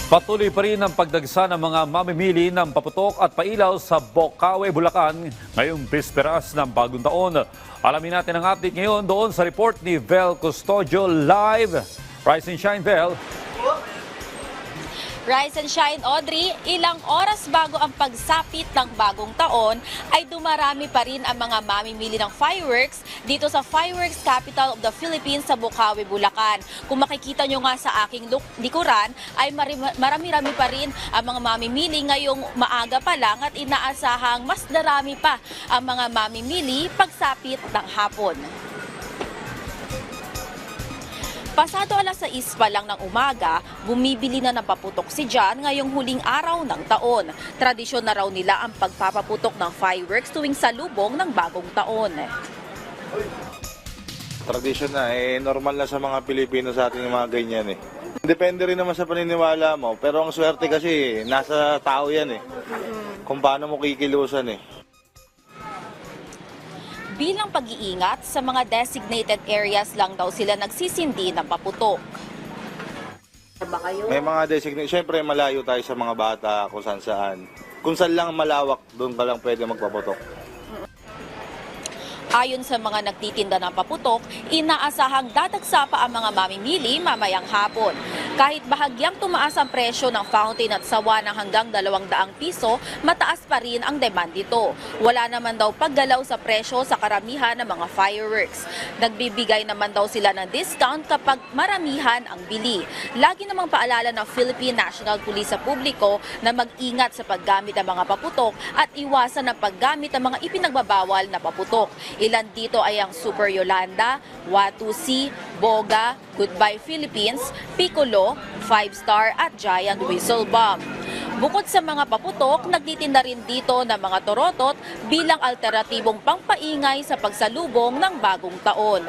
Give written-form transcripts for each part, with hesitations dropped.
Patuloy pa rin ang pagdagsa ng mga mamimili ng paputok at pailaw sa Bocaue, Bulacan ngayong bisperas ng bagong taon. Alamin natin ang update ngayon doon sa report ni Vel Custodio live. Rise and shine, Vel. Rise and shine, Audrey. Ilang oras bago ang pagsapit ng bagong taon ay dumarami pa rin ang mga mamimili ng fireworks dito sa fireworks capital of the Philippines sa Bocaue, Bulacan. Kung makikita nyo nga sa aking likuran ay marami-rami pa rin ang mga mamimili ngayong maaga pa lang at inaasahang mas darami pa ang mga mamimili pagsapit ng hapon. Pasado alas 6 pa lang ng umaga, bumibili na ng paputok si John ngayong huling araw ng taon. Tradisyon na raw nila ang pagpapaputok ng fireworks tuwing salubong ng bagong taon. Tradisyon na, normal na sa mga Pilipino sa ating mga ganyan eh. Depende rin naman sa paniniwala mo, pero ang swerte kasi nasa tao yan eh. Kung paano mo kikilusan eh. Bilang pag-iingat, sa mga designated areas lang daw sila nagsisindi ng paputok. May mga designated, syempre malayo tayo sa mga bata kung saan. Kung saan lang malawak, doon ka lang pwede magpaputok. Ayon sa mga nagtitinda ng paputok, inaasahang dadagsa pa ang mga mamimili mamayang hapon. Kahit bahagyang tumaas ang presyo ng fountain at sawa ng hanggang 200 piso, mataas pa rin ang demand dito. Wala naman daw paggalaw sa presyo sa karamihan ng mga fireworks. Nagbibigay naman daw sila ng discount kapag maramihan ang bili. Lagi namang paalala ng Philippine National Police sa publiko na mag-ingat sa paggamit ng mga paputok at iwasan ang paggamit ng mga ipinagbabawal na paputok. Ilan dito ay ang Super Yolanda, Watusi, Boga, Goodbye Philippines, Piccolo, 5-Star at Giant Whistle Bomb. Bukod sa mga paputok, nagtitinda rin dito ng mga torotot bilang alternatibong pampaingay sa pagsalubong ng bagong taon.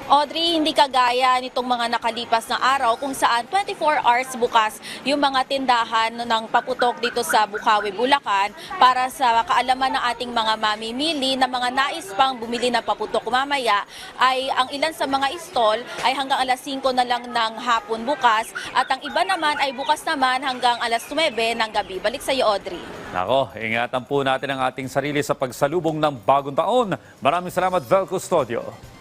Audrey, hindi kagaya nitong mga nakalipas na araw kung saan 24 hours bukas yung mga tindahan ng paputok dito sa Bocaue, Bulacan para sa kaalaman ng ating mga mamimili na mga nais pang bumili ng paputok mamaya ay ang ilan sa mga stall ay hanggang alas 5 na lang ng hapon bukas at ang iba naman ay bukas naman hanggang alas 9 ng gabi. Balik sa iyo, Audrey. Nako, ingatan po natin ang ating sarili sa pagsalubong ng bagong taon. Maraming salamat, Vel Custodio.